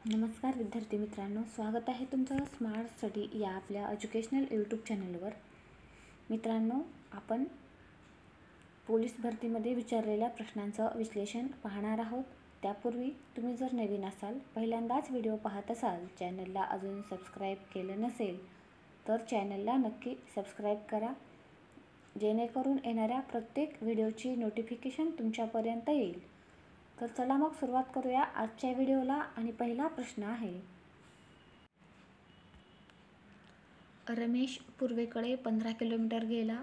नमस्कार विद्यार्थी मित्रांनो, स्वागत आहे तुमचं स्मार्ट स्टडी या आपल्या एज्युकेशनल यूट्यूब चॅनलवर। मित्रांनो, आपण पोलीस भरतीमध्ये विचारलेल्या प्रश्नांचं विश्लेषण पाहणार आहोत। त्यापूर्वी तुम्ही जर नवीन असाल, पहिल्यांदाच व्हिडिओ पाहत असाल, चॅनलला अजून सबस्क्राईब केलं नसेल तर चॅनलला नक्की सबस्क्राईब करा, जेणेकरून येणाऱ्या प्रत्येक व्हिडिओची नोटिफिकेशन तुमच्यापर्यंत येईल। तर चला मग सुरुवात करूया आजच्या व्हिडिओला। आणि पहिला प्रश्न आहे, रमेश पूर्वेकडे 15 किलोमीटर गेला।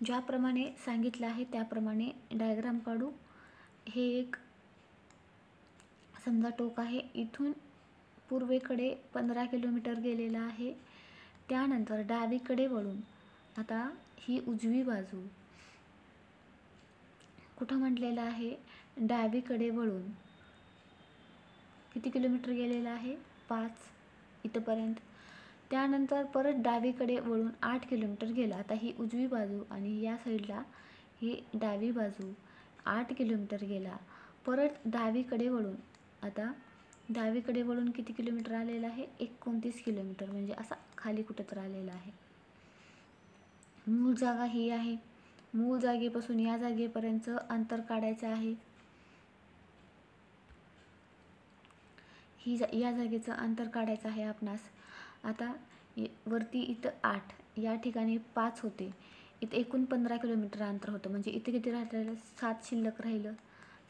ज्याप्रमाणे सांगितलं आहे त्याप्रमाणे डायग्राम काढू। हे एक समजा टोक आहे, इथून पूर्वेकडे 15 किलोमीटर गेलेला आहे। त्यानंतर डावीकडे वळून, आता ही उजवी बाजू कुठं म्हटलेलं आहे, डावीकडे वळून किती किलोमीटर गेलेला आहे, 5 इथपर्यंत। त्यानंतर परत डावीकडे वळून 8 किलोमीटर गेला। आता ही उजवी बाजू आणि या साईडला ही डावी बाजू 8 किलोमीटर गेला। परत डावीकडे वळून, आता डावीकडे वळून किती किलोमीटर आलेला आहे, 29 किलोमीटर, म्हणजे असा खाली कुठं तर आलेला आहे। मूळ जागा ही आहे, मूळ जागेपासून या जागेपर्यंत अंतर काढायचं आहे। या जागेचं अंतर काढायचं आहे आपणास। आता वरती इथं 8, या ठिकाणी 5 होते, इथं एकूण 15 किलोमीटर अंतर होतं, म्हणजे इथे किती राहिलं, 7 शिल्लक राहिलं,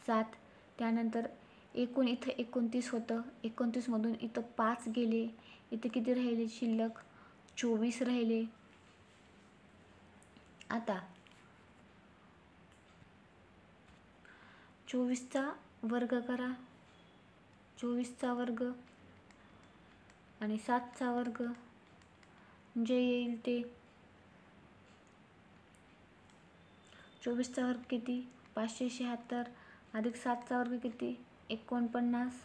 7। त्यानंतर एकूण इथं 29 होतं, 29 मधून इथं 5 गेले, इथे किती राहिले शिल्लक, 24 राहिले। आता 24चा वर्ग करा, 24चा वर्ग आणि 7चा वर्ग, जे येईल ते 24चा वर्ग किती, 576 अधिक 7चा वर्ग किती, 49।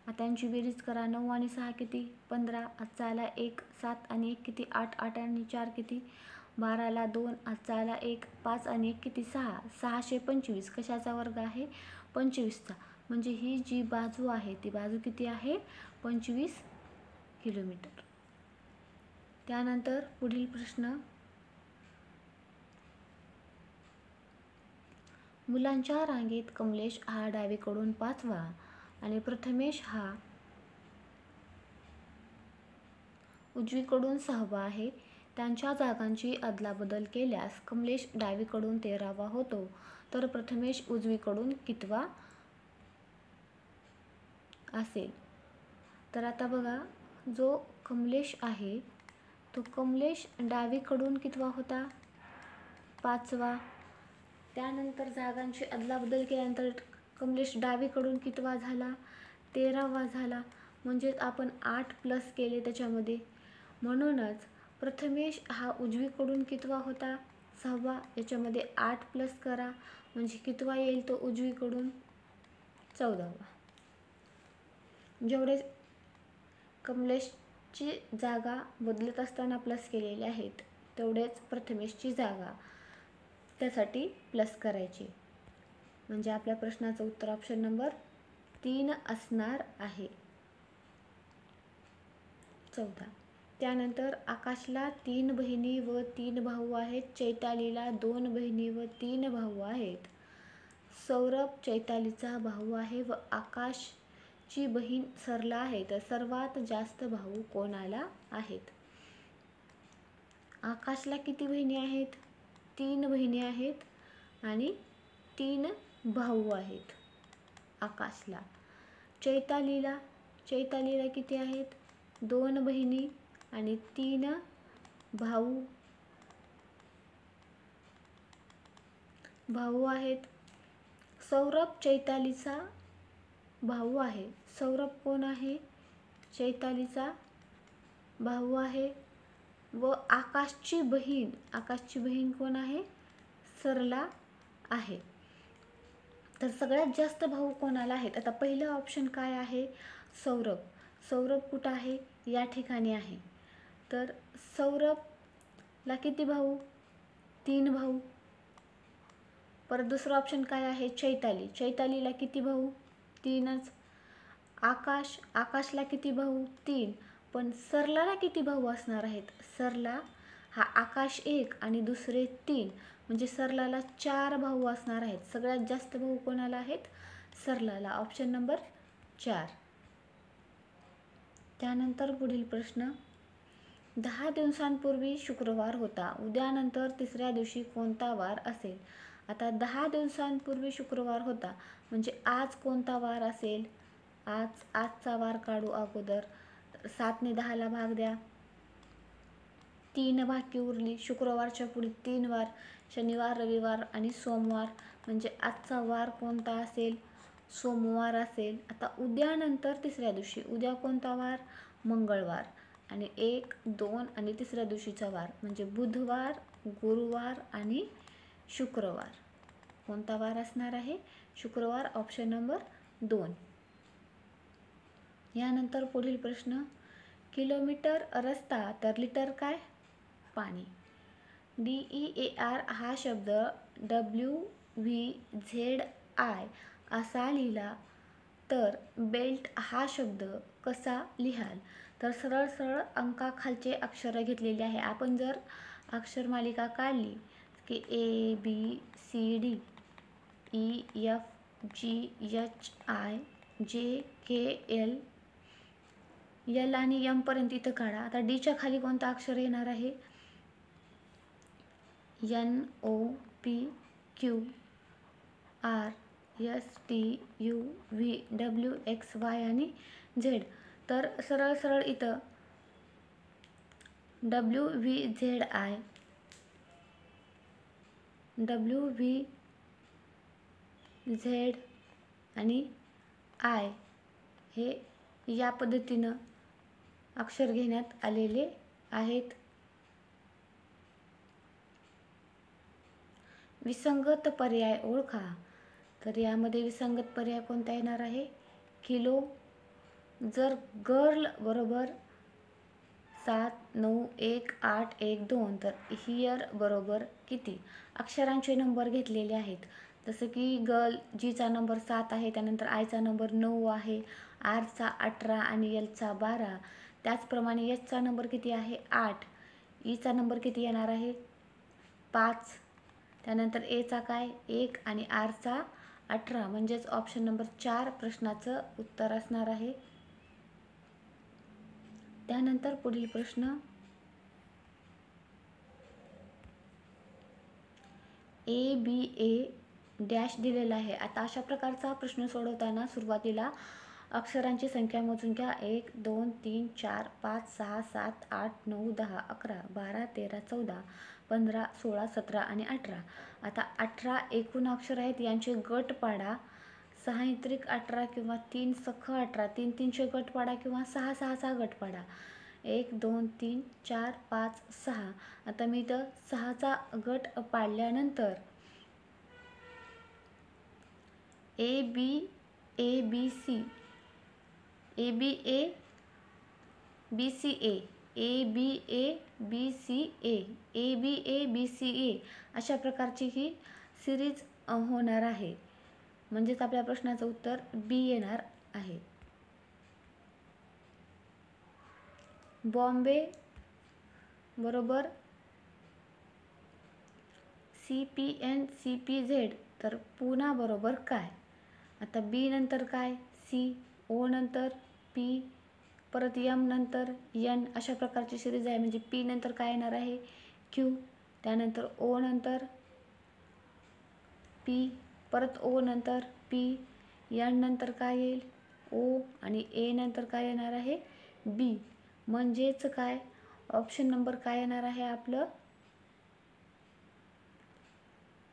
आता यांची बेरीज करा, 9 आणि 6 किती, 15, आजचा आला 1, 7 आणि 1 किती, 8, 8 आणि 4 किती, 12 ला 2, आजचा आला 1, 5 आणि 1 किती, 6, 625। कशाचा वर्ग आहे, 25चा, म्हणजे ही जी बाजू आहे ती बाजू किती आहे, 25 किलोमीटर। त्यानंतर पुढील प्रश्न, मुलांच्या रांगेत कमलेश हा डावीकडून 5वा आणि प्रथमेश हा उजवीकडून 6वा आहे। त्यांच्या जागांची अदलाबदल केल्यास कमलेश डावीकडून 13वा होतो, तर प्रथमेश उजवीकडून कितवा असेल। तर आता बघा, जो कमलेश आहे तो कमलेश डावीकडून कितवा होता, 5वा। त्यानंतर जागांची अदलाबदल केल्यानंतर कमलेश डावीकडून कितवा झाला, 13वा झाला, म्हणजेच आपण 8 प्लस केले त्याच्यामध्ये, म्हणूनच प्रथमेश हा उजवीकडून कितवा होता, 6वा। याच्यामध्ये 8 प्लस करा, म्हणजे कितवा येईल तो उजवीकडून, 14वा। जेवढे कमलेशची जागा बदलत असताना प्लस केलेले आहेत, तेवढेच प्रथमेशची जागा त्यासाठी प्लस करायची, म्हणजे आपल्या प्रश्नाचं उत्तर ऑप्शन नंबर 3 असणार आहे, 14। त्यानंतर आकाशला 3 बहिणी व 3 भाऊ आहेत, चैतालीला 2 बहिणी व 3 भाऊ आहेत। सौरभ चैतालीचा भाऊ आहे व आकाशची बहीण सरला आहे, तर सर्वात जास्त भाऊ कोणाला आहेत। आकाशला किती बहिणी आहेत, 3 बहिणी आहेत आणि 3 भाऊ आहेत आकाशला। चैतालीला किती आहेत, 2 बहिणी आणि 3 भाऊ आहेत। सौरभ चैतालीचा भाऊ आहे, सौरभ कोण आहे, चैतालीचा भाऊ आहे, व आकाशची बहीण कोण आहे, सरला आहे। तर सगळ्यात जास्त भाऊ कोणाला आहेत, आता पहिलं ऑप्शन काय आहे, सौरभ कुठं आहे, या ठिकाणी आहे, तर सौरभला किती भाऊ, 3 भाऊ। परत दुसरं ऑप्शन काय आहे, चैतालीला किती भाऊ, 3च। आकाश, आकाशला किती भाऊ? 3. पण सरलाला किती भाऊ असणार आहेत? सरला हा आकाश 1 आणि दुसरे 3, म्हणजे सरलाला 4 भाऊ असणार आहेत. सगळ्यात जास्त भाऊ कोणाला आहेत? सरलाला. Option number 4. त्यानंतर पुढील प्रश्न, 10 दिवसांपूर्वी शुक्रवार होता, उद्यानंतर तिसऱ्या दिवशी कोणता वार असेल? आता 10 दिवसांपूर्वी शुक्रवार होता म्हणजे आज कोणता वार असेल? आजचा वार काढू अगोदर. 7 ने 10ला भाग द्या, 3 बाकी उरली. शुक्रवारच्या पुढे 3 वार, शनिवार, रविवार आणि सोमवार, म्हणजे आजचा वार कोणता असेल? सोमवार असेल. आता उद्यानंतर तिसऱ्या दिवशी, उद्या कोणता वार? मंगळवार. आणि 1, 2 आणि तिसऱ्या दिवशीचा वार म्हणजे बुधवार, गुरुवार आणि शुक्रवार. कोणता वार असणार आहे? शुक्रवार. Option number 2. यानंतर पुढील प्रश्न, किलोमीटर रस्ता तर लिटर काय? पाणी. DEAR हा शब्द WVZI असा लिहिला तर बेल्ट हा शब्द कसा लिहाल? तर सरळ सरळ अंकाखालचे अक्षर घेतलेले आहे. आपण जर अक्षर मालिका काढली की ABCD EFGHI JKL L आणि M पर्यंत इथं काढा. आता डीच्या खाली कोणता अक्षर येणार आहे? NOPQRSTUVWXY आणि Z. तर सरळ सरळ इथं WVZI WVZ आणि I हे या पद्धतीनं अक्षर घेण्यात आलेले आहेत. विसंगत पर्याय ओळखा. तर यामध्ये विसंगत पर्याय कोणता येणार आहे? किलो. जर गर्ल बरोबर 7, 9, 1, 8, 1, 2 तर हियर बरोबर किती? अक्षरांचे नंबर घेतलेले आहेत. जसं की गर्ल जीचा नंबर 7 आहे, त्यानंतर आयचा नंबर 9 आहे, आरचा 18 आणि एलचा 12. त्याचप्रमाणे एचचा नंबर किती आहे? 8. ईचा नंबर किती येणार आहे? 5. त्यानंतर एचा काय? 1 आणि आरचा 18. म्हणजेच ऑप्शन नंबर 4 प्रश्नाचं उत्तर असणार आहे. त्यानंतर पुढील प्रश्न, ABA डॅश दिलेला आहे. आता अशा प्रकारचा प्रश्न सोडवताना सुरुवातीला अक्षरांची संख्या मोजून घ्या. 1, 2, 3, 4, 5, 6, 7, 8, 9, 10, 11, 12, 13, 14, 15, 16, 17 आणि 18. आता 18 एकूण अक्षर आहेत, यांचे गट पाडा. 6 इंत्रिक 18 किंवा 3 सख 18, 3 3चे गट पाडा किंवा 6 6चा गट पाडा. 1, 2, 3, 4, 5, 6. आता मी इथं 6चा गट पाडल्यानंतर ABCA अशा प्रकारची ही सिरीज होणार आहे. म्हणजेच आपल्या प्रश्नाचं उत्तर बी येणार आहे. बॉम्बे बरोबर CPN CPZ तर पुणा बरोबर काय? आता बी नंतर काय? सी, ओ नंतर पी, परत एम नंतर एन, अशा प्रकारची सिरीज आहे. म्हणजे पी नंतर काय येणार आहे? क्यू, त्यानंतर ओ नंतर पी, परत ओ नंतर पी, एन नंतर काय येईल? ओ आणि ए नंतर काय येणार आहे? बी. म्हणजेच काय? ऑप्शन नंबर काय येणार आहे आपलं?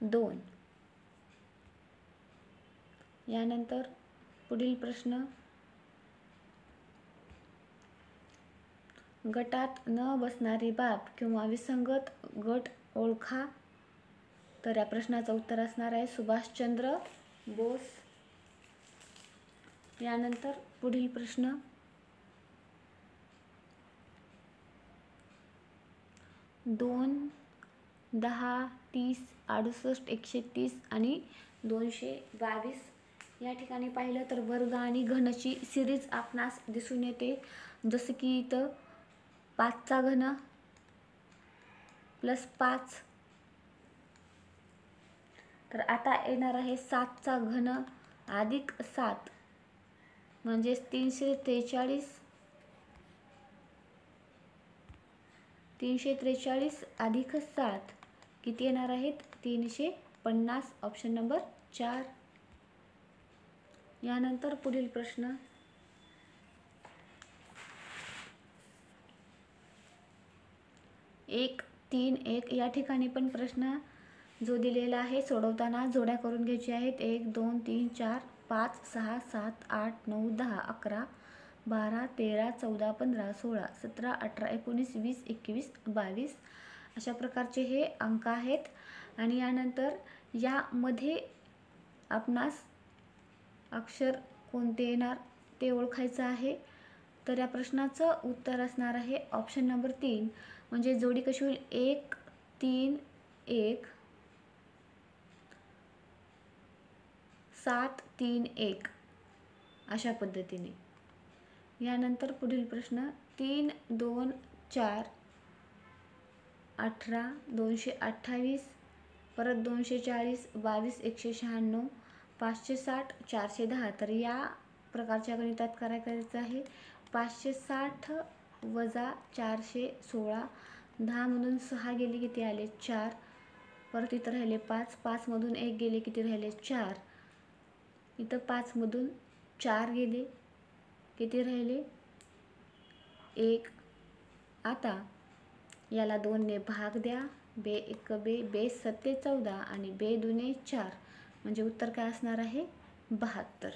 2. यानंतर पुढील प्रश्न, गटात न बसणारी बाब किंवा विसंगत गट ओळखा. तर या प्रश्नाचं उत्तर असणार आहे सुभाषचंद्र बोस. यानंतर पुढील प्रश्न, 2, 10, 30, 68, 130 आणि 222 या ठिकाणी पाहिलं तर वर्ग आणि घनची सिरीज आपणास दिसून येते, जसं की इथं 5चा घन प्लस 5. तर आता येणार आहे 7चा घन अधिक 7 म्हणजेच 343. 343 अधिक 7 किती येणार आहेत? 350. Option number 4. यानंतर पुढील प्रश्न 1, 3, 1 या ठिकाणी पण प्रश्न जो दिलेला आहे सोडवताना जोड्या करून घ्यायची आहेत. 1, 2, 3, 4, 5, 6, 7, 8, 9, 10, 11, 12, 13, 14, 15, 16, 17, 18, 19, 20, 21, 22 अशा प्रकारचे हे अंक आहेत. आणि यानंतर यामध्ये आपणास अक्षर कोणते येणार ते ओळखायचं आहे. तर या प्रश्नाचं उत्तर असणार आहे ऑप्शन नंबर 3. म्हणजे जोडी कशी होईल? 1, 3, 1, 7, 3, 1 अशा पद्धतीने. यानंतर पुढील प्रश्न 3, 2, 4, 18, 228, परत 240, 22, 196, 560, 410. तर या प्रकारच्या गणितात काय करायचं आहे? 560 वजा 416, 10 मधून 6 गेले किती आले? 4. परत इथं राहिले 5, 5 मधून 1 गेले किती राहिले? 4. इथं 5 मधून 4 गेले किती राहिले? 1. आता याला 2 ने भाग द्या. बे 1 बे, बे 7 14 आणि बे 2 4 म्हणजे उत्तर काय असणार आहे? 72.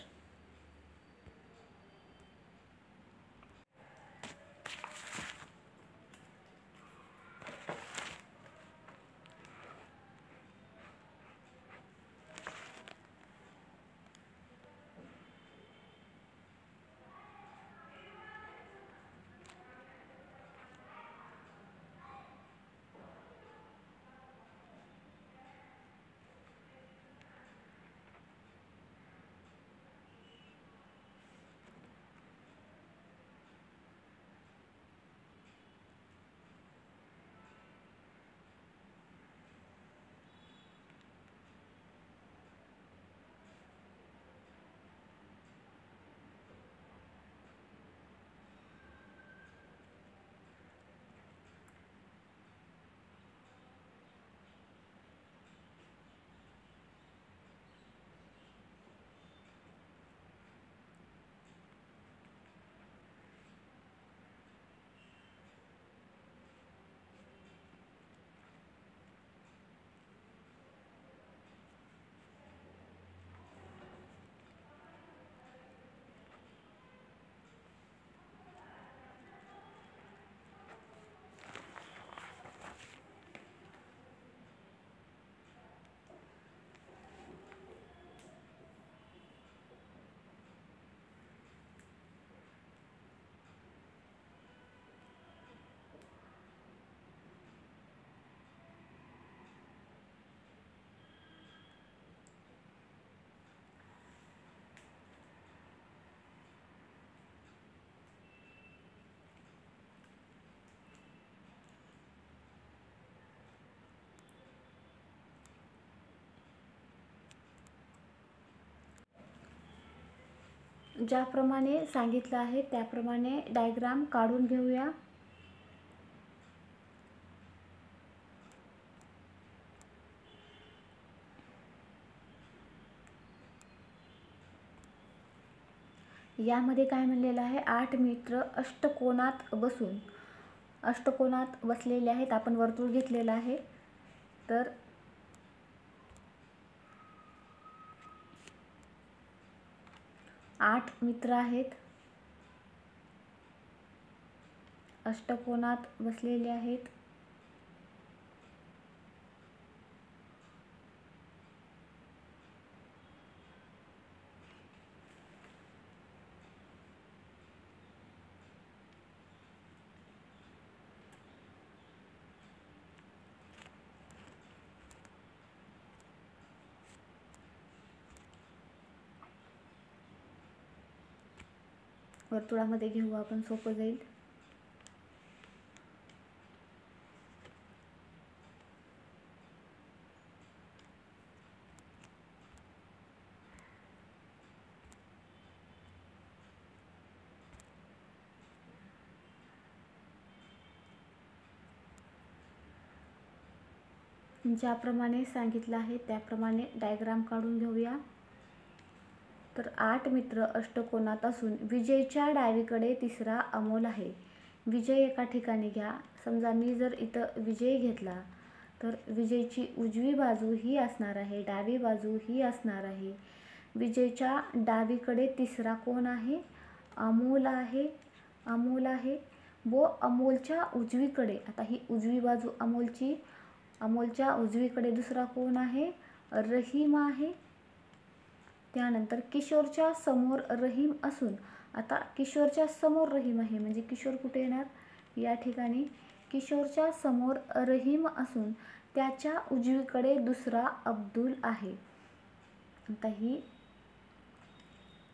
ज्याप्रमाणे सांगितलं आहे त्याप्रमाणे डायग्राम काढून घेऊया. यामध्ये काय म्हणलेलं आहे? 8 मित्र अष्टकोनात बसलेले आहेत. आपण वर्तुळ घेतलेलं आहे. तर 8 मित्र आहेत, अष्टकोनात बसलेले आहेत. वर्तुळामध्ये घेऊ आपण, सोपं जाईल. ज्याप्रमाणे सांगितलं आहे त्याप्रमाणे डायग्राम काढून घेऊया. तर 8 मित्र अष्टकोनात असून विजयच्या डावीकडे तिसरा अमोल आहे. विजय एका ठिकाणी घ्या. समजा मी जर इथं विजय घेतला तर विजयची उजवी बाजू ही असणार आहे, डावी बाजू ही असणार आहे. विजयच्या डावीकडे तिसरा कोण आहे? अमोल आहे. अमोल आहे व अमोलच्या उजवीकडे, आता ही उजवी बाजू अमोलची, अमोलच्या उजवीकडे दुसरा कोण आहे? रहीम आहे. त्यानंतर किशोरच्या समोर रहीम असून, आता किशोरच्या समोर रहीम आहे म्हणजे किशोर कुठे येणार? या ठिकाणी. किशोरच्या समोर रहीम असून त्याच्या उजवीकडे दुसरा अब्दुल आहे. आता ही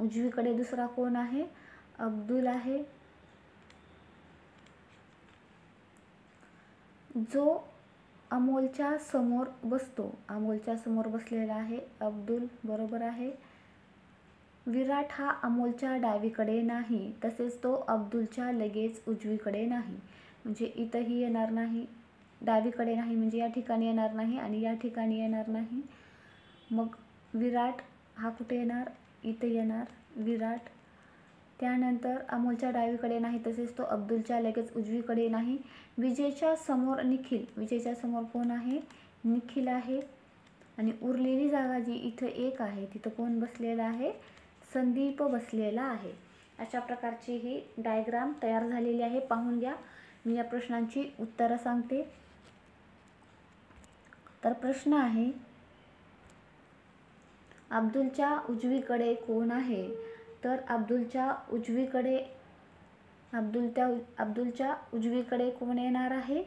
उजवीकडे दुसरा कोण आहे? अब्दुल आहे. जो अमोलच्या समोर बसतो, अमोलच्या समोर बसलेला आहे अब्दुल, बरोबर आहे. विराट हा अमोलच्या डावीकडे नाही, तसेच तो अब्दुलच्या लगेच उजवीकडे नाही, म्हणजे इथंही येणार नाही. डावीकडे नाही म्हणजे या ठिकाणी येणार नाही आणि या ठिकाणी येणार नाही. मग विराट हा कुठे येणार? इथं येणार विराट. त्यानंतर अमोलच्या डावीकडे नाही, तसेच तो अब्दुलच्या लगेच उजवीकडे नाही. विजयच्या समोर निखिल, विजयच्या समोर कोण आहे? निखिल आहे. आणि उरलेली जागा जी इथं एक आहे तिथं कोण बसलेला आहे? संदीप बसलेला आहे. अशा प्रकारची ही डायग्राम तयार झालेली आहे, पाहून घ्या. मी या प्रश्नांची उत्तरं सांगते. तर प्रश्न आहे, अब्दुलच्या उजवीकडे कोण आहे? तर अब्दुलच्या उजवीकडे कोण येणार आहे?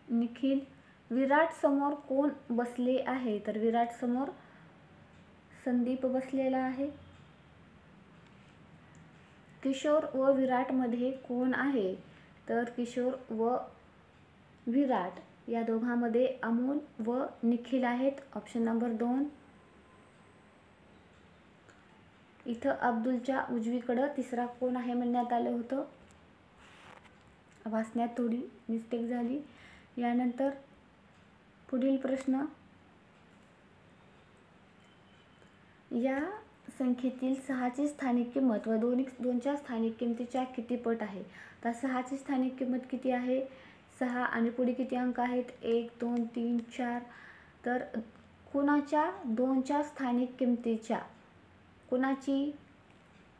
निखिल. विराट समोर कोण बसले आहे? तर विराट समोर संदीप बसलेला आहे. किशोर व विराट मध्ये कोण आहे? तर किशोर व विराट या दोघांमध्ये अमोल व निखिल आहेत. Option number 2. इथं अब्दुलच्या उजवीकडं तिसरा कोण आहे म्हणण्यात आलं होतं, वाचण्यात थोडी मिस्टेक झाली. यानंतर पुढील प्रश्न, या संख्येतील 6ची स्थानिक किंमत व 2च्या स्थानिक किमतीच्या किती पट आहे? तर 6ची स्थानिक किंमत किती आहे? 6 आणि पुढे किती अंक आहेत? 1 2 3 4. तर कुणाच्या 2च्या स्थानिक किमतीच्या, कुणाची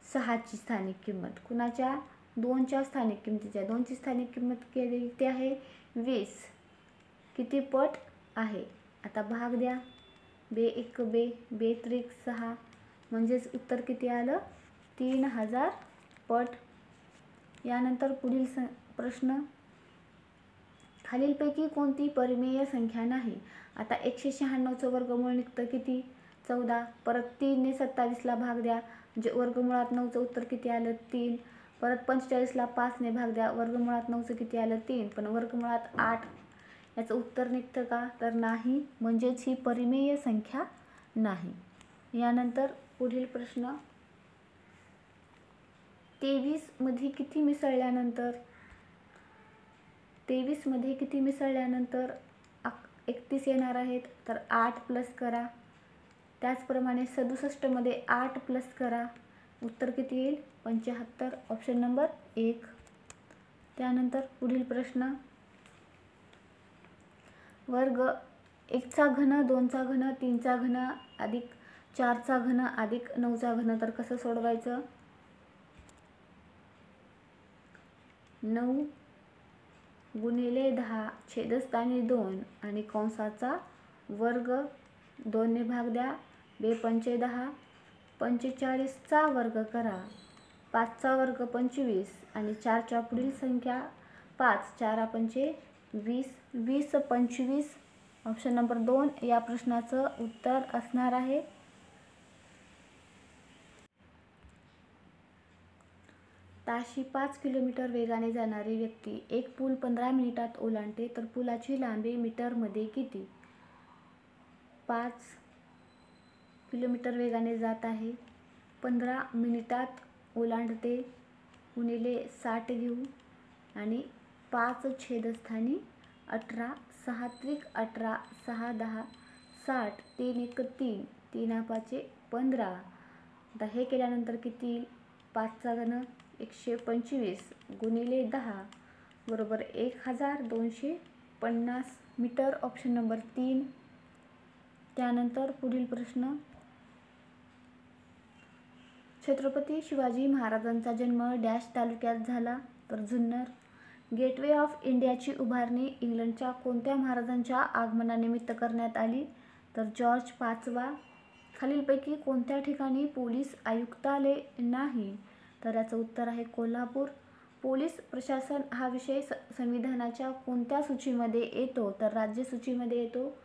6ची स्थानिक किंमत, कुणाच्या 2च्या स्थानिक किमतीच्या, 2ची स्थानिक किंमत किती आहे? 20. किती पट आहे? आता भाग द्या. बे 1 बे, बे 3 6, म्हणजेच उत्तर किती आलं? 3000 पट. यानंतर पुढील प्रश्न, खालीलपैकी कोणती परिमेय संख्या नाही? आता 196चं वर्गमूळ निघतं किती? 14. परत 3 ने 27ला भाग द्या, म्हणजे वर्गमुळात 9चं उत्तर किती आलं? 3. परत 45ला 5 ने भाग द्या, वर्गमुळात 9चं किती आलं? 3. पण वर्गमुळात 8, याचं उत्तर निघतं का? तर नाही, म्हणजेच ही परिमेय संख्या नाही. यानंतर पुढील प्रश्न, 23 मध्ये किती मिसळल्यानंतर, 23 मध्ये किती मिसळल्यानंतर 31 येणार आहेत? तर 8 प्लस करा. त्याचप्रमाणे 67 मध्ये 8 प्लस करा, उत्तर किती येईल? 75. Option number 1. त्यानंतर पुढील प्रश्न, वर्ग 1चा घन, 2चा घन, 3चा घन अधिक 4चा घन अधिक 9चा घन, तर कसं सोडवायचं? 9 गुणिले 10 छेदस्थानी 2 आणि कंसाचा वर्ग, 2 ने भाग द्या. बे 5 10, 45चा वर्ग करा. 5चा वर्ग 25 आणि 4च्या पुढील संख्या 5, 4 5 20, 20 25 ऑप्शन नंबर 2 या प्रश्नाचं उत्तर असणार आहे. ताशी 5 किलोमीटर वेगाने जाणारी व्यक्ती एक पूल 15 मिनिटात ओलांडते तर पुलाची लांबी मीटरमध्ये किती? 5 किलोमीटर वेगाने जात आहे, 15 मिनिटात ओलांडते, गुणिले 60 घेऊ आणि 5 छेदस्थानी 18, 6 त्रिक 18, 6 10, 60, 3 1 3, 3 5 15. आता हे केल्यानंतर किती येईल? 5चा घन 125 गुणिले 10 बरोबर 1250 मीटर. Option number 3. त्यानंतर पुढील प्रश्न, छत्रपती शिवाजी महाराजांचा जन्म डॅश तालुक्यात झाला? तर जुन्नर. गेटवे ऑफ इंडियाची उभारणी इंग्लंडच्या कोणत्या महाराजांच्या आगमनानिमित्त करण्यात आली? तर जॉर्ज 5वा. खालीलपैकी कोणत्या ठिकाणी पोलीस आयुक्तालय नाही? तर याचं उत्तर आहे कोल्हापूर. पोलीस प्रशासन हा विषय संविधानाच्या कोणत्या सूचीमध्ये येतो? तर राज्य सूचीमध्ये येतो.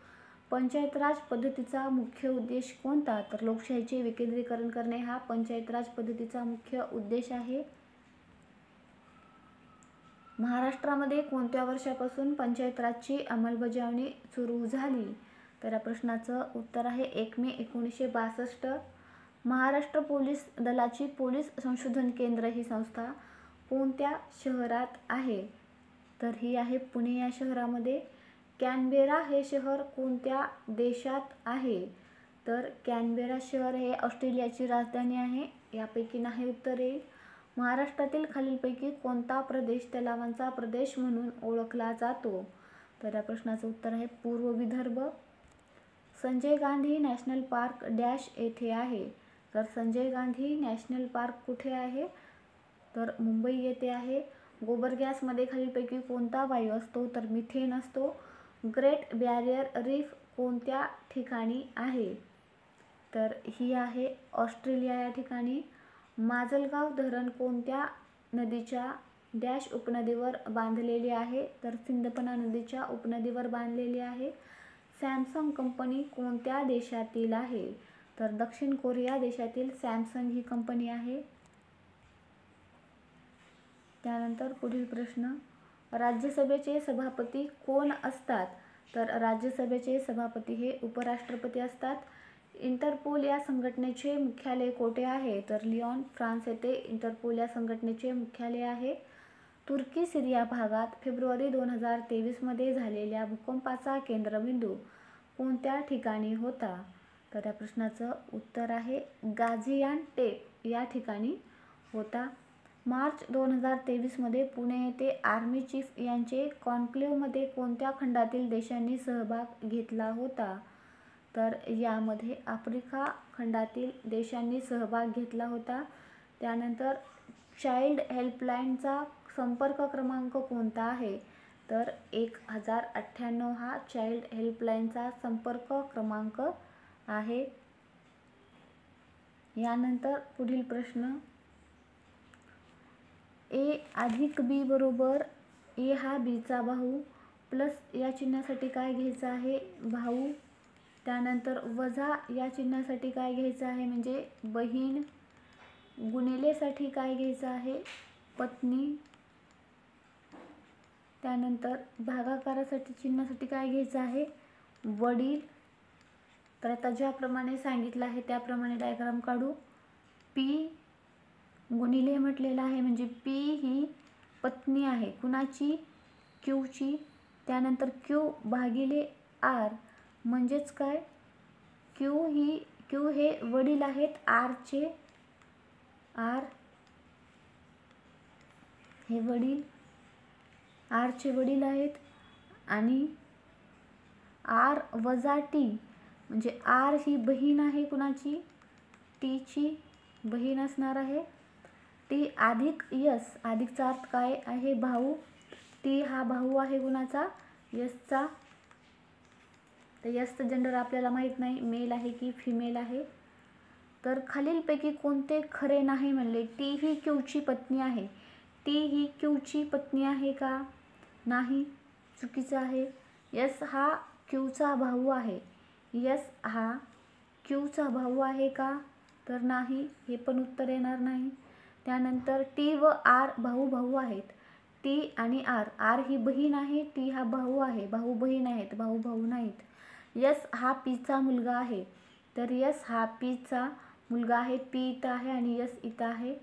पंचायत राज पद्धतीचा मुख्य उद्देश कोणता? तर लोकशाहीचे विकेंद्रीकरण करणे हा पंचायत राज पद्धतीचा मुख्य उद्देश आहे. महाराष्ट्रामध्ये कोणत्या वर्षापासून पंचायत राजची अंमलबजावणी सुरू झाली? तर या प्रश्नाचं उत्तर आहे 1 मे 1962. महाराष्ट्र पोलीस दलाची पोलीस संशोधन केंद्र ही संस्था कोणत्या शहरात आहे? तर ही आहे पुणे या शहरामध्ये. कॅनबेरा हे शहर कोणत्या देशात आहे? तर कॅनबेरा शहर हे ऑस्ट्रेलियाची राजधानी आहे. यापैकी नाही उत्तर येईल. महाराष्ट्रातील खालीलपैकी कोणता प्रदेश तलावांचा प्रदेश म्हणून ओळखला जातो? तर या प्रश्नाचं उत्तर आहे पूर्व Vidarbha. Sanjay Gandhi national park dash येथे आहे? तर संजय गांधी नॅशनल पार्क कुठे आहे? तर मुंबई येथे आहे. गोबर गॅसमध्ये खालीलपैकी कोणता वायू असतो? तर मिथेन असतो. ग्रेट बॅरियर रीफ कोणत्या ठिकाणी आहे? तर ही आहे ऑस्ट्रेलिया या ठिकाणी. माजलगाव धरण कोणत्या नदीच्या डॅश उपनदीवर बांधलेले आहे? तर सिंदफणा नदीच्या उपनदीवर बांधलेले आहे. सॅमसंग कंपनी कोणत्या देशातील आहे? तर दक्षिण कोरिया देशातील सॅमसंग ही कंपनी आहे. त्यानंतर पुढील प्रश्न, राज्यसभेचे सभापती कोण असतात? तर राज्यसभेचे सभापती हे उपराष्ट्रपती असतात. इंटरपोल या संघटनेचे मुख्यालय कोठे आहे? तर लिऑन फ्रान्स येथे इंटरपोल या संघटनेचे मुख्यालय आहे. तुर्की सिरिया भागात फेब्रुवारी 2023 मध्ये झालेल्या भूकंपाचा केंद्रबिंदू कोणत्या ठिकाणी होता? तर या प्रश्नाचं उत्तर आहे गाझियान्टेप या ठिकाणी होता. मार्च 2023 मध्ये पुणे येथे आर्मी चीफ यांचे कॉन्क्लेव्हमध्ये कोणत्या खंडातील देशांनी सहभाग घेतला होता? तर यामध्ये आफ्रिका खंडातील देशांनी सहभाग घेतला होता. त्यानंतर चाइल्ड हेल्पलाईनचा संपर्क क्रमांक कोणता आहे? तर 1098 हा चाइल्ड हेल्पलाईनचा संपर्क क्रमांक आहे. यानंतर पुढील प्रश्न, ए अधिक बी बरोबर ए हा बीचा भाऊ प्लस या चिन्हासाठी काय घ्यायचं आहे? भाऊ. त्यानंतर वजा या चिन्हासाठी काय घ्यायचं आहे? म्हणजे बहीण. गुणिलेसाठी काय घ्यायचं आहे? पत्नी. त्यानंतर भागाकारासाठी चिन्हासाठी काय घ्यायचं आहे? वडील. तर आता ज्याप्रमाणे सांगितलं आहे त्याप्रमाणे डायग्राम काढू. पी गुणिले म्हटलेलं आहे म्हणजे पी ही पत्नी आहे कुणाची? क्यूची. त्यानंतर क्यू भागिले आर म्हणजेच काय? क्यू हे वडील आहेत आरचे. आर हे वडील, आरचे वडील आहेत. आणि आर वजा टी म्हणजे आर ही बहीण आहे कुणाची? टीची बहीण असणार आहे. टी अधिक यस, अधिकचा अर्थ काय आहे? भाऊ. टी हा भाऊ आहे कुणाचा? यसचा. तर यसचं जेंडर आपल्याला माहीत नाही, मेल आहे की फिमेल आहे. तर खालीलपैकी कोणते खरे नाही म्हणले? टी ही क्यूची पत्नी आहे. टी ही क्यूची पत्नी आहे का? नाही, चुकीचं आहे. यस हा क्यूचा भाऊ आहे. यस हा क्यूचा भाऊ आहे का? तर नाही, हे पण उत्तर येणार नाही. त्यानंतर टी व आर भाऊ भाऊ आहेत. टी आणि आर, आर ही बहीण आहे, टी हा भाऊ आहे. भाऊ बहीण आहेत, भाऊ भाऊ नाहीत. यस हा पीचा मुलगा आहे. तर यस हा पीचा मुलगा आहे. पी इथं आहे आणि यस इथं आहे.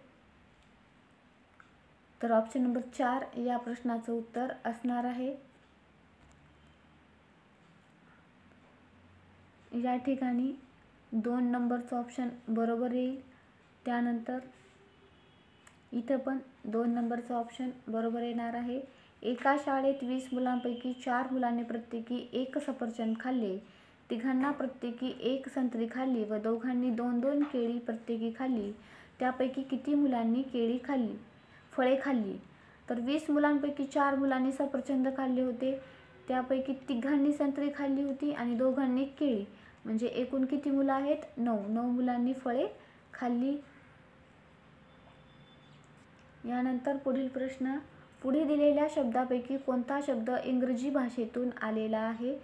तर ऑप्शन नंबर 4 या प्रश्नाचं उत्तर असणार आहे. या ठिकाणी 2 नंबरचं ऑप्शन बरोबर येईल. त्यानंतर इथं पण 2 नंबरचं ऑप्शन बरोबर येणार आहे. एका शाळेत 20 मुलांपैकी 4 मुलांनी प्रत्येकी 1 सफरचंद खाल्ले. तिघांना प्रत्येकी 1 संत्री खाल्ली व दोघांनी 2-2 केळी प्रत्येकी खाल्ली. त्यापैकी किती मुलांनी फळे खाल्ली? तर 20 मुलांपैकी 4 मुलांनी सफरचंद खाल्ले होते. त्यापैकी तिघांनी संत्री खाल्ली होती आणि दोघांनी केळी. म्हणजे एकूण किती मुलं आहेत? 9 मुलांनी फळे खाल्ली. यानंतर पुढील प्रश्न, पुढे दिलेल्या शब्दापैकी कोणता शब्द इंग्रजी भाषेतून आलेला आहे?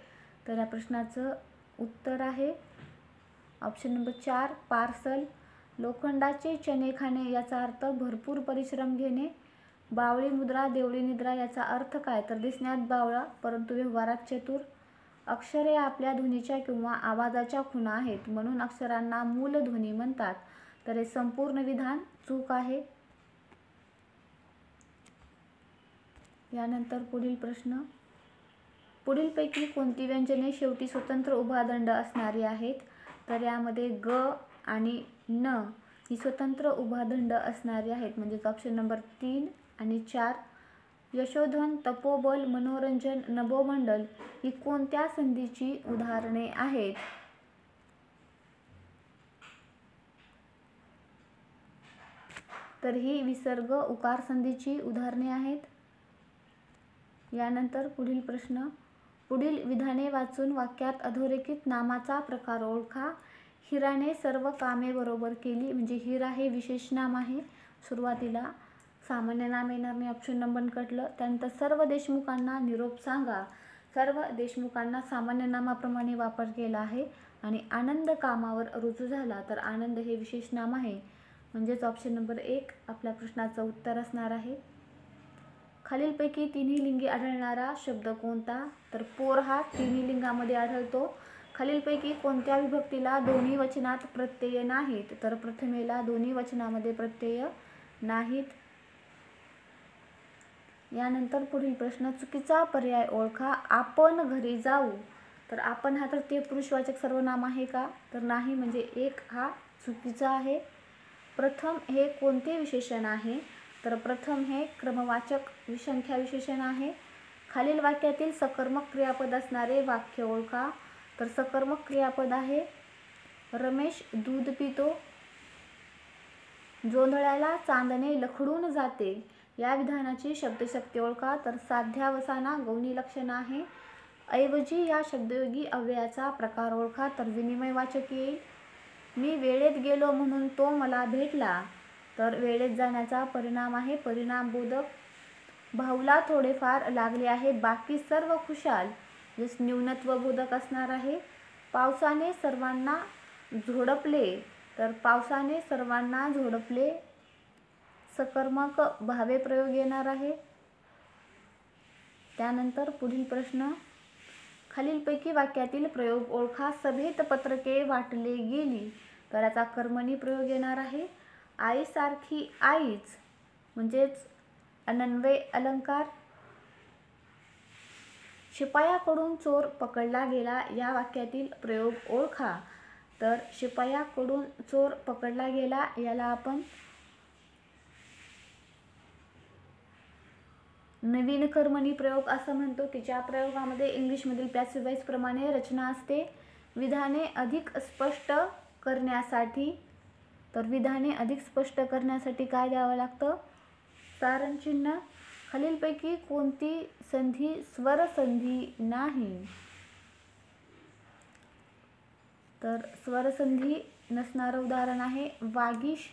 तर या प्रश्नाचं उत्तर आहे ऑप्शन नंबर 4 पार्सल. लोखंडाचे चणे खाणे याचा अर्थ भरपूर परिश्रम घेणे. बावळी मुद्रा देवळी निद्रा याचा अर्थ काय? तर दिसण्यात बावळा परंतु व्यवहारात चतुर. अक्षरे आपल्या ध्वनीच्या किंवा आवाजाच्या खुणा आहेत म्हणून अक्षरांना मूलध्वनी म्हणतात. तर हे संपूर्ण विधान चूक आहे. यानंतर पुढील प्रश्न, पुढीलपैकी कोणती व्यंजने शेवटी स्वतंत्र उभा दंड असणारी आहेत? तर यामध्ये ग आणि न ही स्वतंत्र उभा दंड असणारी आहेत. म्हणजेच ऑप्शन नंबर 3 आणि 4. यशोधन, तपोबल, मनोरंजन, नभोमंडल ही कोणत्या संधीची उदाहरणे आहेत? तर ही विसर्ग उकार संधीची उदाहरणे आहेत. यानंतर पुढील प्रश्न, पुढील विधाने वाचून वाक्यात अधोरेखित नामाचा प्रकार ओळखा. हिराने सर्व कामे बरोबर केली. म्हणजे हिरा हे विशेष नाम आहे. सुरुवातीला सामान्य नाम येणार नाही, ऑप्शन नंबर कटलं. त्यानंतर सर्व देशमुखांना निरोप सांगा. सर्व देशमुखांना सामान्य नामाप्रमाणे वापर केला आहे. आणि आनंद कामावर रुजू झाला. तर आनंद हे विशेष नाम आहे. म्हणजेच ऑप्शन नंबर 1 आपल्या प्रश्नाचं उत्तर असणार आहे. खालीलपैकी तिन्ही लिंगी आढळणारा शब्द कोणता? तर पोर हा तिन्ही लिंगामध्ये आढळतो. खालीलपैकी कोणत्या विभक्तीला दोन्ही वचनात प्रत्यय नाहीत? तर प्रथमेला दोन्ही वचनामध्ये प्रत्यय नाहीत. यानंतर पुढील प्रश्न, चुकीचा पर्याय ओळखा. आपण घरी जाऊ. तर आपण हा तृतीय पुरुषवाचक सर्वनाम आहे का? तर नाही, म्हणजे 1 हा चुकीचा आहे. प्रथम हे कोणते विशेषण आहे? तर प्रथम हे क्रमवाचक विसंख्या विशेषण आहे. खालील वाक्यातील सकर्मक क्रियापद असणारे वाक्य ओळखा. तर सकर्मक क्रियापद आहे रमेश दूध पितो. जोंधळ्याला चांदणे लखडून जाते. या विधानाची शब्दशक्ती ओळखा. तर साध्यावसाना गौणी लक्षण आहे. ऐवजी या शब्दयोगी अव्ययाचा प्रकार ओळखा. तर विनिमयवाचक येईल. मी वेळेत गेलो म्हणून तो मला भेटला. तर वेळेत जाण्याचा परिणाम आहे परिणामबोधक. भाऊला थोडेफार लागले आहे, बाकी सर्व खुशाल. जस न्यूनत्वबोधक असणार आहे. पावसाने सर्वांना झोडपले. तर पावसाने सर्वांना झोडपले सकर्मक भावे प्रयोग येणार आहे. त्यानंतर पुढील प्रश्न, खालीलपैकी वाक्यातील प्रयोग ओळखा. सभेत पत्रके वाटले गेली. तर याचा कर्मणी प्रयोग येणार आहे. आईसारखी आईच म्हणजेच अन्वय अलंकार. शिपायाकडून चोर पकडला गेला. या वाक्यातील प्रयोग ओळखा. तर शिपायाकडून चोर पकडला गेला याला आपण नवीन कर्मणी प्रयोग असं म्हणतो की ज्या प्रयोगामध्ये इंग्लिशमधील पॅसिव्ह वॉइस प्रमाणे रचना असते. विधाने अधिक स्पष्ट करण्यासाठी, तर विधाने अधिक स्पष्ट करण्यासाठी काय द्यावं लागतं? सारणचिन्ह. खालीलपैकी कोणती संधी स्वरसंधी नाही? तर स्वरसंधी नसणारं उदाहरण आहे वागीश.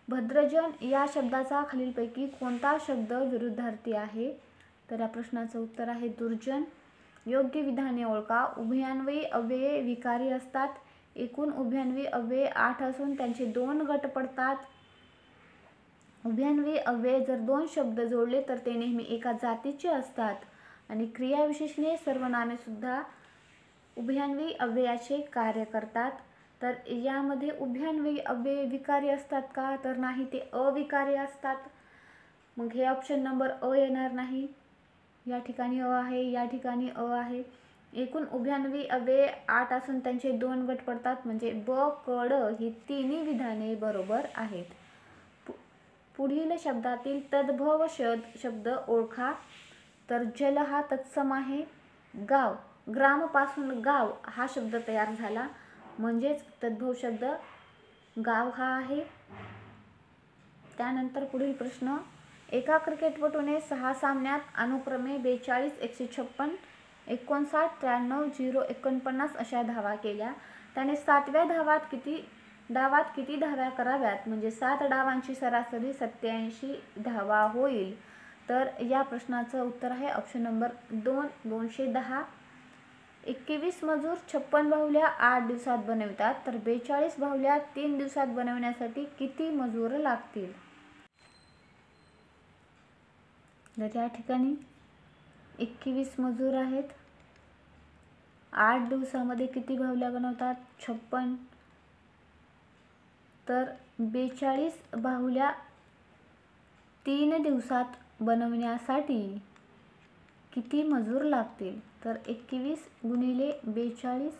भद्रजन या शब्दाचा खालीलपैकी कोणता शब्द विरुद्धार्थी आहे? तर या प्रश्नाचं उत्तर आहे दुर्जन. योग्य विधाने ओळखा. उभयान्वयी अव्यये विकारी असतात. एकूण उभयान्वयी अव्यये 8 असून त्यांचे 2 गट पडतात. उभयान्वयी अव्यय जर 2 शब्द जोडले तर ते नेहमी एका जातीचे असतात. आणि क्रियाविशेषणे सर्वनामे सुद्धा उभयान्वयी अव्ययाचे कार्य करतात. तर यामध्ये उभयान्वयी अव्यय विकारी असतात का? तर नाही, ते अविकारी असतात. मग हे ऑप्शन नंबर अ येणार नाही. या ठिकाणी अ आहे, या ठिकाणी अ आहे. एकूण उभयान्वयी अव्यय 8 असून त्यांचे 2 गट पडतात, म्हणजे ब, क, ड ही तिन्ही विधाने बरोबर आहेत. पुढील शब्दातील तद्भव शब्द ओळखा. तर जल हा तत्सम आहे. गाव, ग्रामपासून गाव हा शब्द तयार झाला, म्हणजेच तद्भव शब्द गाव हा आहे. त्यानंतर पुढील प्रश्न, एका क्रिकेटपटूने 6 सामन्यात अनुक्रमे 42, 156, 59, 93, 0, 49 अशा धावा केल्या. त्याने 7व्या डावात किती धावा कराव्यात? म्हणजे 7 डावांची सरासरी 87 धावा होईल. तर या प्रश्नाचं उत्तर आहे ऑप्शन नंबर 2, 210. 21 मजूर 56 बाहुल्या 8 दिवसात बनवितात, तर 42 बाहुल्या 3 दिवसात बनवण्यासाठी किती मजूर लागतील? तर या ठिकाणी 21 मजूर आहेत. 8 दिवसामध्ये किती बाहुल्या बनवतात? 56. तर 42 बाहुल्या 3 दिवसात बनवण्यासाठी किती मजूर लागतील? तर 21 गुणिले 42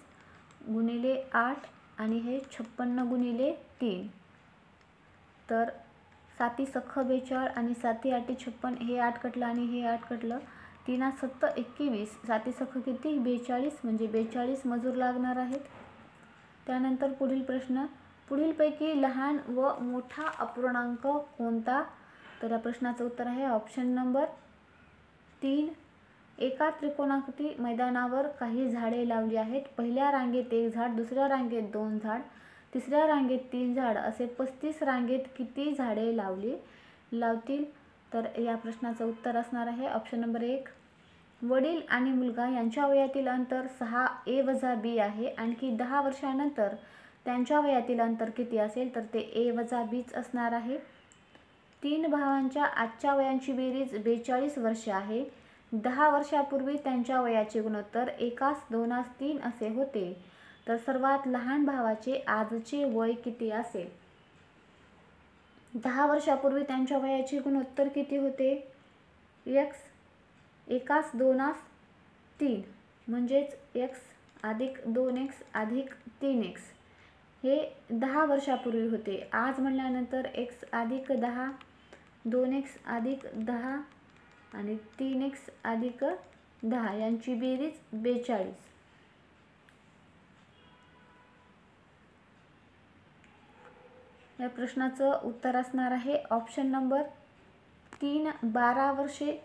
गुणिले 8 आणि हे 56 गुणिले 3. तर 7 सख्ख 42 आणि 7 8 56. हे 8 कटलं आणि हे 8 कटलं. 3 7 21. 7 सख्ख किती? 42, म्हणजे 42 मजूर लागणार आहेत. त्यानंतर पुढील प्रश्न, पुढीलपैकी लहान व मोठा अपूर्णांक कोणता? तर या प्रश्नाचं उत्तर आहे ऑप्शन नंबर 3. एका त्रिकोणाकृती मैदानावर काही झाडे लावली आहेत. पहिल्या रांगेत 1 झाड, दुसऱ्या रांगेत 2 झाड, तिसऱ्या रांगेत 3 झाड, असे 35 रांगेत किती झाडे लावतील? तर या प्रश्नाचं उत्तर असणार आहे ऑप्शन नंबर 1. वडील आणि मुलगा यांच्या वयातील अंतर 6a - b आहे. आणखी 10 वर्षानंतर त्यांच्या वयातील अंतर किती असेल? तर ते a - bच असणार आहे. 3 भावांच्या आजच्या वयांची बेरीज 42 वर्षे आहे. 10 वर्षापूर्वी त्यांच्या वयाचे गुणोत्तर 1:2:3 असे होते. तर सर्वात लहान भावाचे आजचे वय किती असेल? 10 वर्षापूर्वी त्यांच्या वयाचे गुणोत्तर किती होते? x 1:2:3, म्हणजेच x अधिक 2x अधिक 3x. हे 10 वर्षापूर्वी होते. आज म्हणल्यानंतर x अधिक 10, 2x अधिक 10 आणि 3x अधिक 10 यांची बेरीज 42. या प्रश्नाचं उत्तर असणार आहे ऑप्शन नंबर 3, 12 वर्षे.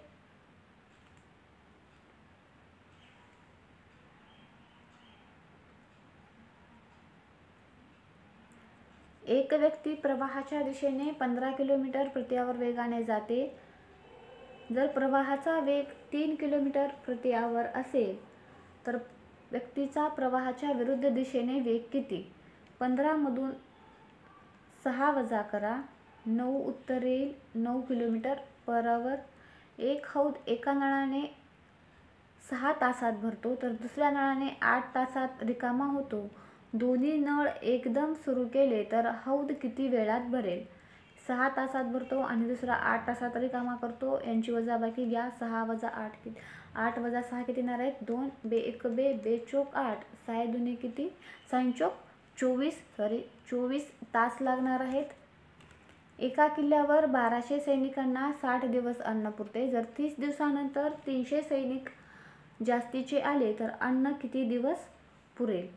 एक व्यक्ती प्रवाहाच्या दिशेने 15 किलोमीटर प्रति आवर वेगाने जाते. जर प्रवाहाचा वेग 3 किलोमीटर प्रति आवर असेल तर व्यक्तीचा प्रवाहाच्या विरुद्ध दिशेने वेग किती? 15 मधून 6 वजा करा. 9 उत्तर येईल. 9 किलोमीटर पर आवर. एक हौद एका नळाने 6 तासात भरतो, तर दुसऱ्या नळाने 8 तासात रिकामा होतो. दोन्ही नळ एकदम सुरू केले तर हौद किती वेळात भरेल? 6 तासात भरतो आणि दुसरा 8 तासात रिकामा करतो. यांची वजाबाकी घ्या. 6 - 8 किती? 8 - 6 किती येणार आहेत? 2. बे 1 बे, बे चोक 8, 6 दुने किती? 6 चोक 24 तास लागणार आहेत. एका किल्ल्यावर 1200 सैनिकांना 60 दिवस अन्न पुरते. जर 30 दिवसानंतर 300 सैनिक जास्तीचे आले तर अन्न किती दिवस पुरेल?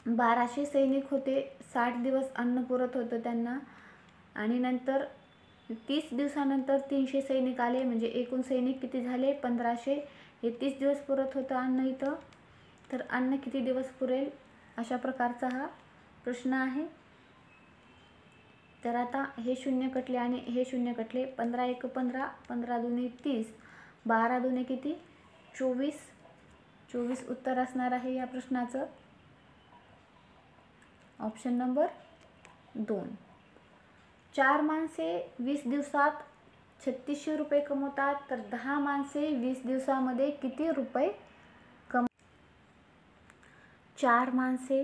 1200 सैनिक होते, 60 दिवस अन्न पुरत होतं त्यांना, आणि नंतर 30 दिवसानंतर 300 सैनिक आले, म्हणजे एकूण सैनिक किती झाले? 1500. हे 30 दिवस पुरत होतं अन्न इथं, तर अन्न किती दिवस पुरेल? अशा प्रकारचा हा प्रश्न आहे. तर आता हे 0 कटले आणि हे 0 कटले. 15 1 15, 15 दुने 30, 12 दुने किती? 24. 24 उत्तर असणार आहे या प्रश्नाचं. Option number 2. 4 माणसे 20 दिवसात 3600 रुपये कमवतात, तर 10 माणसे 20 दिवसामध्ये किती रुपये 4 माणसे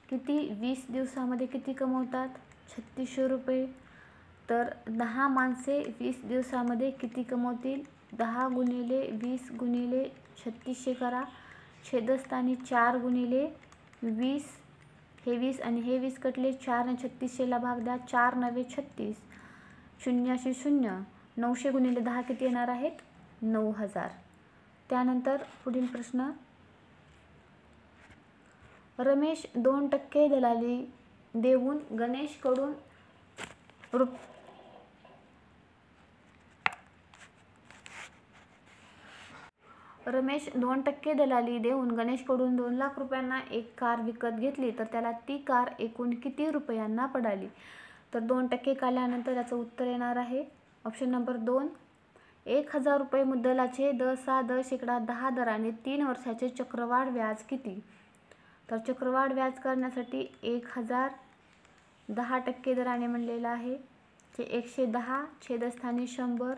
किती 20 दिवसामध्ये किती कमवतात? 3600 रुपये. तर 10 माणसे 20 दिवसामध्ये किती कमवतील? 10 गुणिले 20 गुणिले 3600 करा. छेदस्थानी 4 गुणिले 20, हे 20 आणि हे 20 कटले. 4 आणि 3600ला भाग द्या. 4 9 36, 0 0. 900 गुणिले 10 किती येणार आहेत? 9000. त्यानंतर पुढील प्रश्न. रमेश 2% दलाली देऊन गणेशकडून रमेश 2% दलाली देऊन गणेशकडून 2 लाख रुपयांना एक कार विकत घेतली, तर त्याला ती कार एकूण किती रुपयांना पडाली? तर 2% काढल्यानंतर याचं उत्तर येणार आहे. Option number 2. 1000 रुपये मुद्दलाचे द/10 दराने 3 वर्षाचे चक्रवाढ व्याज किती? तर चक्रवाढ व्याज करण्यासाठी 1000 10% दराने म्हणलेलं आहे. ते 110 छेदस्थानी 100,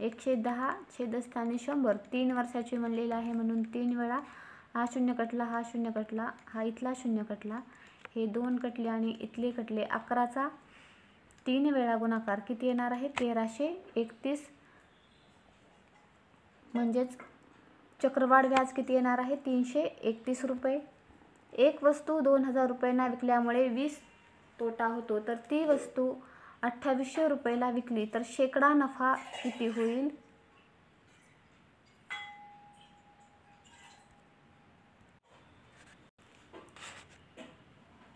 110 छेदस्थानी 100. 3 वर्षाची म्हणलेलं आहे म्हणून 3 वेळा. हा 0 कटला, हा 0 कटला, हा इथला 0 कटला, हे 2 कटले आणि इथले कटले. 11चा 3 वेळा गुणाकार किती येणार आहे? 1331. म्हणजेच चक्रवाढ व्याज किती येणार आहे? 331 रुपये. एक वस्तू 2000 रुपयांना विकल्यामुळे 20 तोटा होतो, तर ती वस्तू 2800 रुपयाला विकली तर शेकडा नफा किती होईल?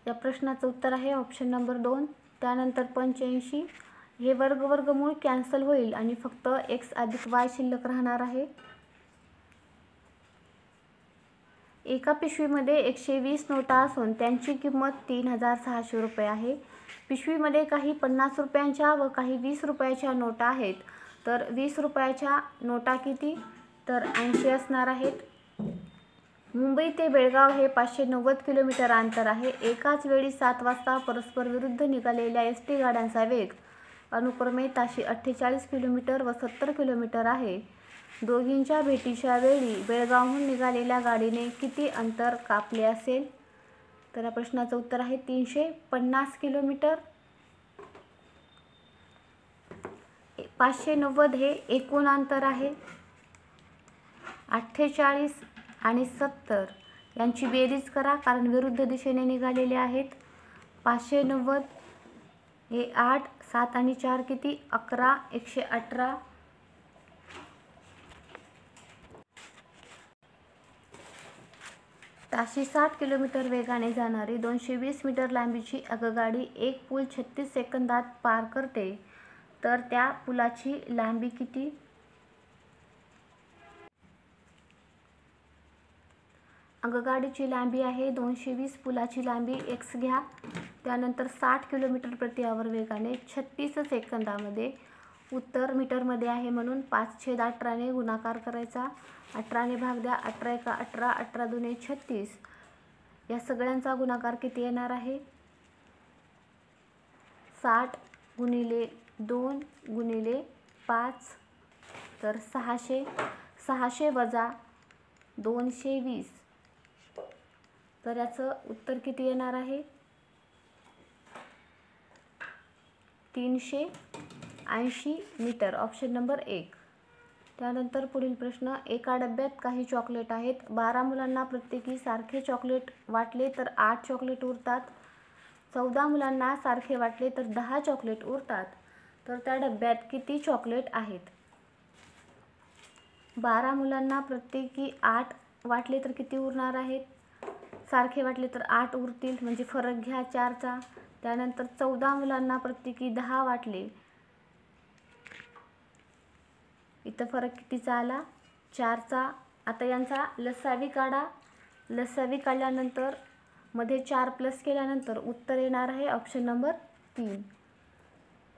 या प्रश्नाचं उत्तर आहे ऑप्शन नंबर 2. त्यानंतर 85. हे वर्गमूळ कॅन्सल होईल आणि फक्त x अधिक y शिल्लक राहणार आहे. एका पिशवीमध्ये 120 नोटा असून त्यांची किंमत 3600 रुपये आहे. पिशवीमध्ये काही 50 रुपयांच्या व काही 20 रुपयाच्या नोटा आहेत. तर 20 रुपयाच्या नोटा किती? तर 80 असणार आहेत. मुंबई ते बेळगाव हे 590 किलोमीटर अंतर आहे. एकाच वेळी 7 वाजता परस्पर विरुद्ध निघालेल्या एस.टी. गाड्यांचा वेग अनुक्रमे ताशी 48 किलोमीटर व 70 किलोमीटर आहे. दोघींच्या भेटीच्या वेळी बेळगावहून निघालेल्या गाडीने किती अंतर कापले असेल? तर या प्रश्नाचं उत्तर आहे 350 किलोमीटर. 590 हे एकूण अंतर आहे. 48 आणि 70 यांची बेरीज करा कारण विरुद्ध दिशेने निघालेले आहेत. 590 हे 8, 7 आणि 4 किती? 11, 118. ताशी 60 किलोमीटर वेगाने जाणारी 220 मीटर लांबीची आगगाडी एक पूल 36 सेकंदात पार करते, तर त्या पुलाची लांबी किती? आगगाडीची लांबी आहे 220, पुलाची लांबी x घ्या. त्यानंतर 60 किलोमीटर प्रति आवर वेगाने 36 सेकंदामध्ये. उत्तर मीटरमध्ये आहे म्हणून 5/18ने गुणाकार करायचा. 18ने भाग द्या. 18 एका 18, 18 दुने 36. या सगळ्यांचा गुणाकार किती येणार आहे? 60 गुणिले 2 गुणिले 5, तर 600. 600 वजा 220, तर याचं उत्तर किती येणार आहे? 380 मीटर. Option number 1. त्यानंतर पुढील प्रश्न. एका डब्यात काही चॉकलेट आहेत. 12 मुलांना प्रत्येकी सारखे चॉकलेट वाटले तर 8 चॉकलेट उरतात. 14 मुलांना सारखे वाटले तर 10 चॉकलेट उरतात. तर त्या डब्यात किती चॉकलेट आहेत? 12 मुलांना प्रत्येकी 8 वाटले तर किती उरणार आहेत? सारखे वाटले तर 8 उरतील, म्हणजे फरक घ्या 4चा. त्यानंतर 14 मुलांना प्रत्येकी 10 वाटले, इथं फरक कितीचा आला? 4चा. आता यांचा लसावी काढा. लसावी काढल्यानंतर मध्ये 4 प्लस केल्यानंतर उत्तर येणार आहे ऑप्शन नंबर 3.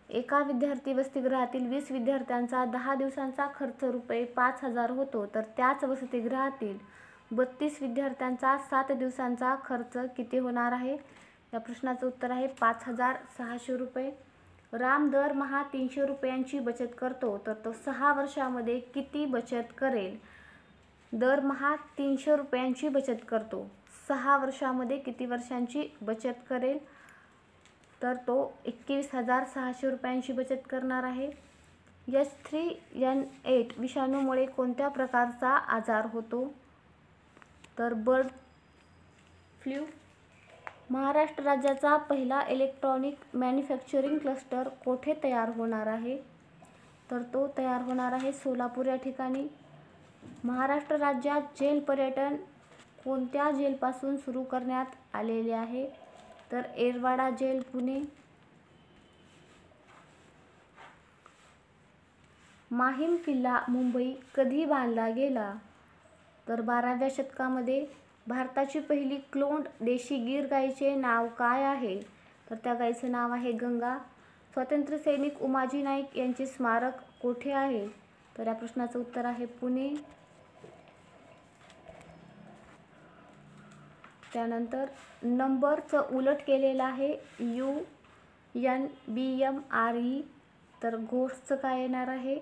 एका विद्यार्थी वसतिगृहातील 20 विद्यार्थ्यांचा 10 दिवसांचा खर्च रुपये 5000 होतो, तर त्याच वसतिगृहातील 32 विद्यार्थ्यांचा 7 दिवसांचा खर्च किती होणार आहे? या प्रश्नाचं उत्तर आहे 5,600 रुपये. राम दरमहा 300 रुपयांची बचत करतो, तर तो 6 वर्षामध्ये किती बचत करेल? दरमहा 300 रुपयांची बचत करतो, 6 वर्षामध्ये किती वर्षांची बचत करेल? तर तो 21,600 रुपयांची बचत करणार आहे. H3N8 विषाणूमुळे कोणत्या प्रकारचा आजार होतो? तर बर्ड फ्लू. महाराष्ट्र राज्याचा पहिला इलेक्ट्रॉनिक मॅन्युफॅक्चरिंग क्लस्टर कोठे तयार होणार आहे? तर तो तयार होणार आहे सोलापूर या ठिकाणी. महाराष्ट्र राज्यात जेल पर्यटन कोणत्या जेलपासून सुरू करण्यात आलेले आहे? तर येरवाडा जेल, पुणे. माहीम किल्ला मुंबई कधी बांधला गेला? तर 12व्या शतकामध्ये. भारताची पहिली क्लोन्ड देशी गीर गाईचे नाव काय आहे? तर त्या गाईचं नाव आहे गंगा. स्वातंत्र्य सैनिक उमाजी नाईक यांचे स्मारक कोठे आहे? तर या प्रश्नाचं उत्तर आहे पुणे. त्यानंतर नंबरचं उलट केलेलं आहे UNBMRE, तर घोस्टचं काय येणार आहे?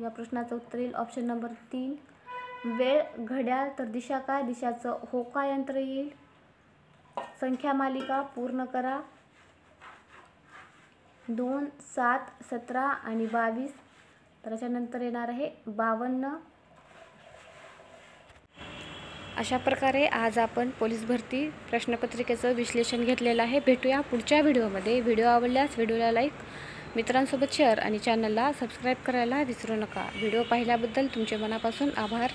या प्रश्नाचं उत्तर येईल ऑप्शन नंबर 3. वेळ घड्याळ, तर दिशा काय? दिशाचं होका यंत्र येईल. संख्या मालिका पूर्ण करा. 2, 7, 17 आणि 22. तर याच्यानंतर येणार आहे 52. अशा प्रकारे आज आपण पोलीस भरती प्रश्नपत्रिकेचं विश्लेषण घेतलेलं आहे. भेटूया पुढच्या व्हिडिओमध्ये. व्हिडिओ आवडल्यास व्हिडिओला लाईक, मित्रांसोबत शेअर आणि चॅनलला सबस्क्राईब करायला विसरू नका. व्हिडिओ पाहिल्याबद्दल तुमचे मनापासून आभार.